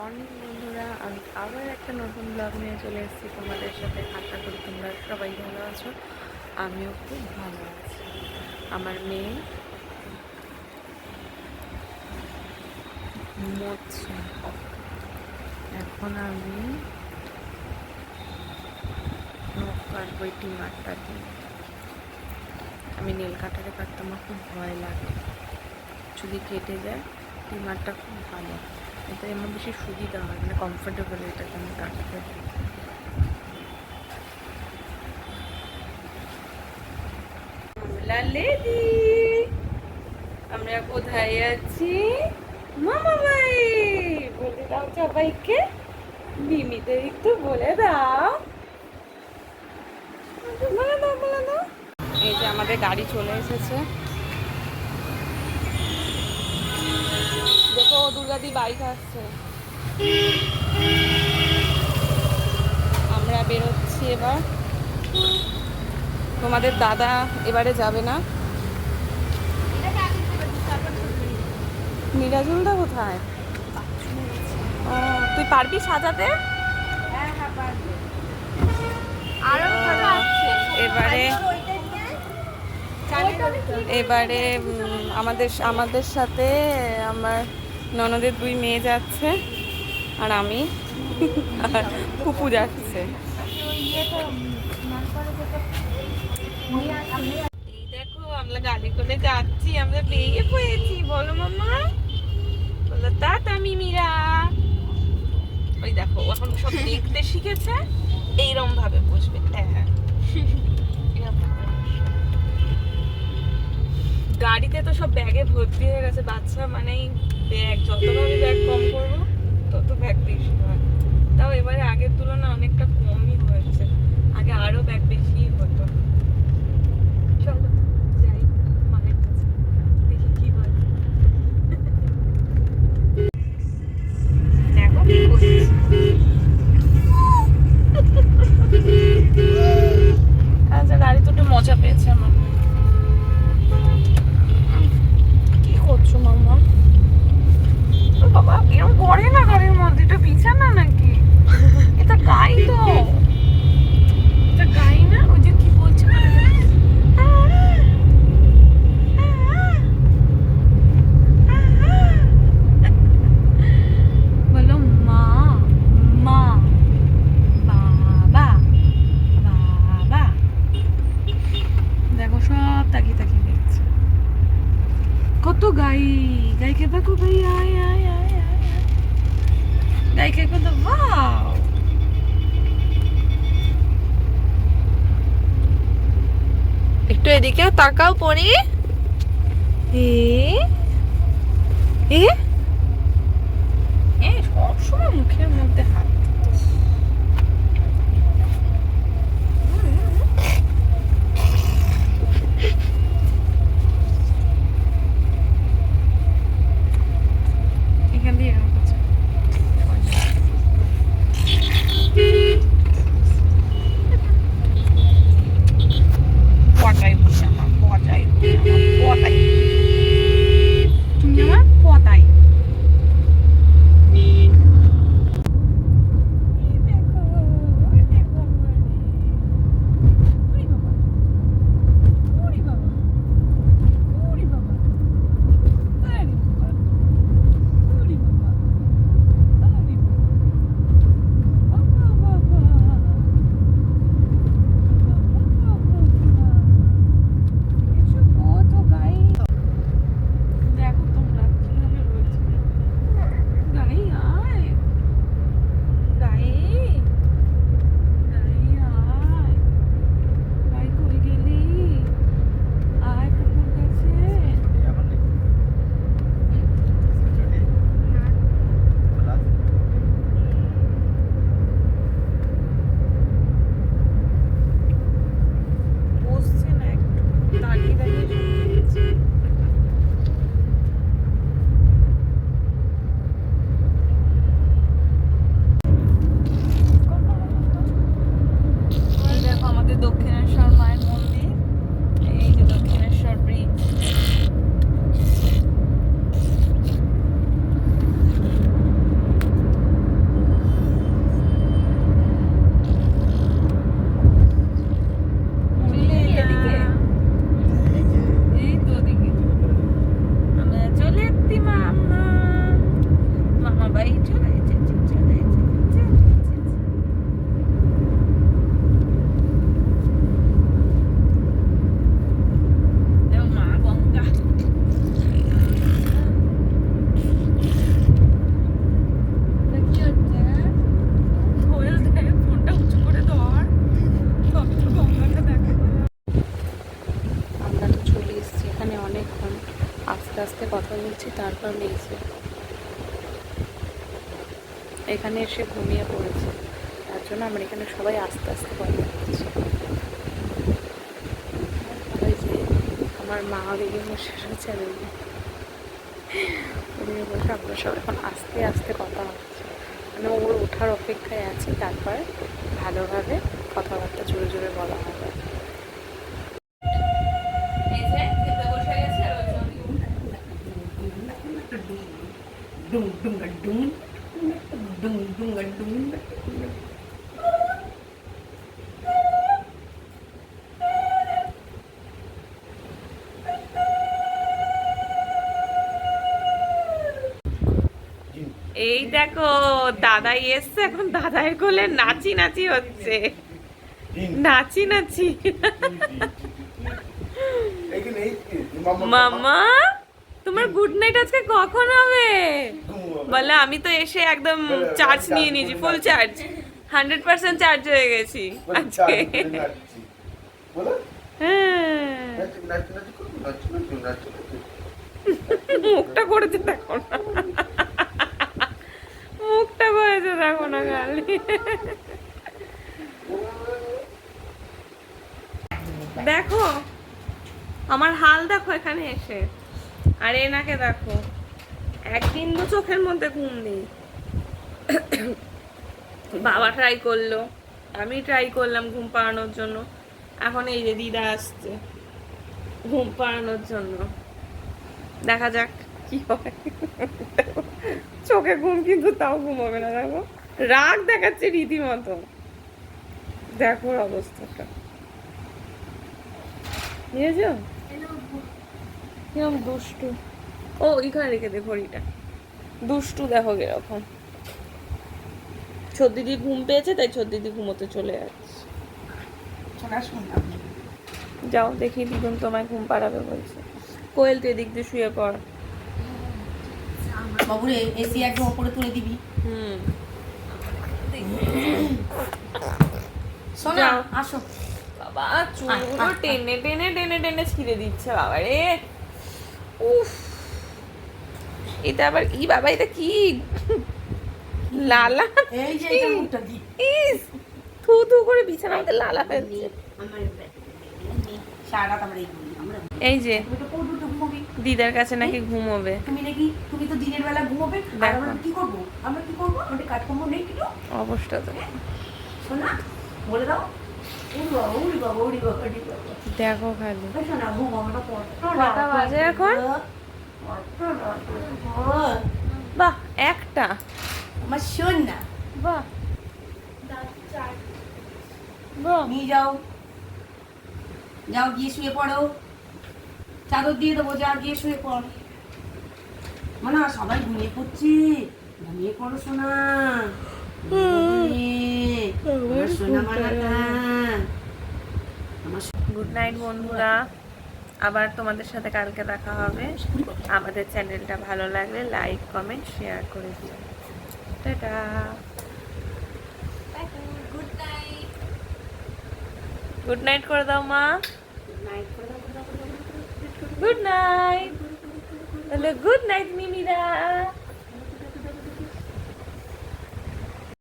Morning বন্ধুরা, আমি আবার একটা নতুন ব্লগ নিয়ে চলে এসেছি তোমাদের সাথে। আশা করি তোমরা সবাই ভালো আছো, আমিও খুব ভালো আছি। আমার মেয়ে মরছে। এখন আমি নখ কাটবো টিমারটা দিয়ে। আমি নেল কাটারে কাটতে আমার খুব ভয় লাগে, যদি কেটে যায়। টিমারটা খুব ভালো, এতে আমার বেশি সুবিধা হয়, মানে কমফোর্টেবল এটাকে আমি কাটতে। লেডি, আমরা কোথায় আছি? মামা ভাই বলে দাও সবাইকে, মিমিদের একটু বলে দাও, বলে দাও বলে দাও। এই যে আমাদের গাড়ি চলে এসেছে, দেখো দুর্গাদি বাইক আসছে। আমরা বেরোচ্ছি এবার। তোমাদের দাদা এবারে যাবে না। মিরাজুলদা কোথায়? ও, তুই পারবি সাজাতে? এবারে এবারে আমাদের সাথে আমার ননদের 2 মেয়ে যাচ্ছে, আর আমি আর ফুপু যাচ্ছে। এই দেখো আমরা গাড়ি করে যাচ্ছি, আমরা বেরিয়ে পড়েছি। বলো মামা, বলো টাটা মিমিরা। ওই দেখো এখন সব দেখতে শিখেছে, এইরকম ভাবে বসবে। হ্যাঁ, গাড়িতে তো সব ব্যাগে ভর্তি হয়ে গেছে। বাচ্চা মানেই ব্যাগ, যতভাবে ব্যাগ কম করবো তত ব্যাগ বেশি হয়। তাও এবারে আগের তুলনায় অনেকটা কমই হয়েছে, আগে আরো ব্যাগ বেশি হতো। চলো যাই মায়ের কাছে, দেখি কি হয়। দেখো কি করছে। আচ্ছা, গাড়ি তো একটু মজা পেয়েছে আমার। কি করছো মামা? বাবা এরকম করে না গাড়ির মধ্যে, এটা বিছানা নাকি? এটা গাই তো, এটা গাই না। ওই যে কি বলছে, বলো মা মা, বাবা বাবা। দেখো সব তাকিয়ে তাকিয়ে দেখছে। কত গাই, গাইকে দেখো ভাই, আয় আয় আয় আয়, গাইকে কত। ওয়াও, একটু এদিকেও তাকাও পরি। এ এ এ সবসময় মুখের মধ্যে হাত। এখান দিয়ে এরকম করছে। পটাই বলছে আমার, পটাই বলছে আমার, পটাই। তুমি আমার পটাই। করে নিচ্ছি, তারপর নিয়েছি। এখানে এসে ঘুমিয়ে পড়েছে, তার জন্য আমরা এখানে সবাই আস্তে আস্তে কথা বলছি। ওই যে আমার মা বেরিয়ে বসে রয়েছে, বেরিয়ে বসে আমরা সব এখন আস্তে আস্তে কথা হচ্ছে, মানে ওর ওঠার অপেক্ষায় আছি, তারপরে ভালোভাবে কথাবার্তা জোরে জোরে বলা হবে। এই দেখো দাদাই এসছে, এখন দাদাই কোলে নাচি নাচি হচ্ছে, নাচি নাচি। মামা তোমার গুড নাইট আজকে কখন হবে? বলে আমি তো এসে একদম চার্জ নিয়ে নিয়েছি, ফুল চার্জ, 100% চার্জ হয়ে গেছি আজকে। মুখটা করেছে দেখো না, মুখটা করেছে দেখো না খালি। দেখো আমার হাল দেখো এখানে এসে, আর এনাকে দেখো একদিন দু চোখের মধ্যে ঘুম নেই। বাবা ট্রাই করলো, আমি ট্রাই করলাম ঘুম পাড়ানোর জন্য, এখন এই যে দিদা আসছে ঘুম পাড়ানোর জন্য, দেখা যাক কি হয়। চোখে ঘুম কিন্তু তাও ঘুমাবে না, দেখো রাগ দেখাচ্ছে রীতিমতো, দেখো অবস্থাটা বুঝেছো কিরম দুষ্টু। ও এখানে রেখে দে ঘড়িটা, দুষ্টু দেখো কিরকম। ছদ্দিদি ঘুম পেয়েছে তাই ছদ্দিদি ঘুমোতে চলে যাচ্ছে। যাও দেখি দিদুন তোমায় ঘুম পাড়াবে বলছে। কোয়েল তুই এদিক দিয়ে শুয়ে পড়। বাবুরে এসি একদম উপরে তুলে দিবি। সোনা আসো। বাবা চুলগুলো টেনে টেনে টেনে টেনে ছিঁড়ে দিচ্ছে বাবা রে। উফ এটা আবার ই বাবা, এটা কি লালা? এই যে এটা মুখটা দি। ইস থু থু করে বিছানাতে লালা ফেলছে। আমার সারা রাত আমরা এই করি আমরা। এই যে তুমি তো কোন দুটো ঘুমোবি? দিদার কাছে নাকি ঘুমোবে। তুমি তো দিনের বেলা ঘুমোবে, আর আমরা কি করব? আমরা কি করব? আমাদের কাজকর্ম নেই কিছু? অবস্থা তো সোনা বলে দাও। উড়ি বাবা দেখো খালি সোনা ঘুমানোটা কত কটা বাজে এখন? বাহ একটা, আমার সোনা বাহ বাহ। নিয়ে যাও, যাও গিয়ে শুয়ে পড়ো, চাদর দিয়ে দেবো, যা গিয়ে শুয়ে পড়। মানে সবাই ঘুমিয়ে পড়ছি, ঘুমিয়ে পড়ো সোনা, সোনা মানাটা। গুড নাইট বন্ধুরা, আবার তোমাদের সাথে কালকে দেখা হবে। আমাদের চ্যানেলটা ভালো লাগলে লাইক কমেন্ট শেয়ার করে দিও। টাটা, গুড নাইট করে দাও মা। Good night, good night মিমিরা।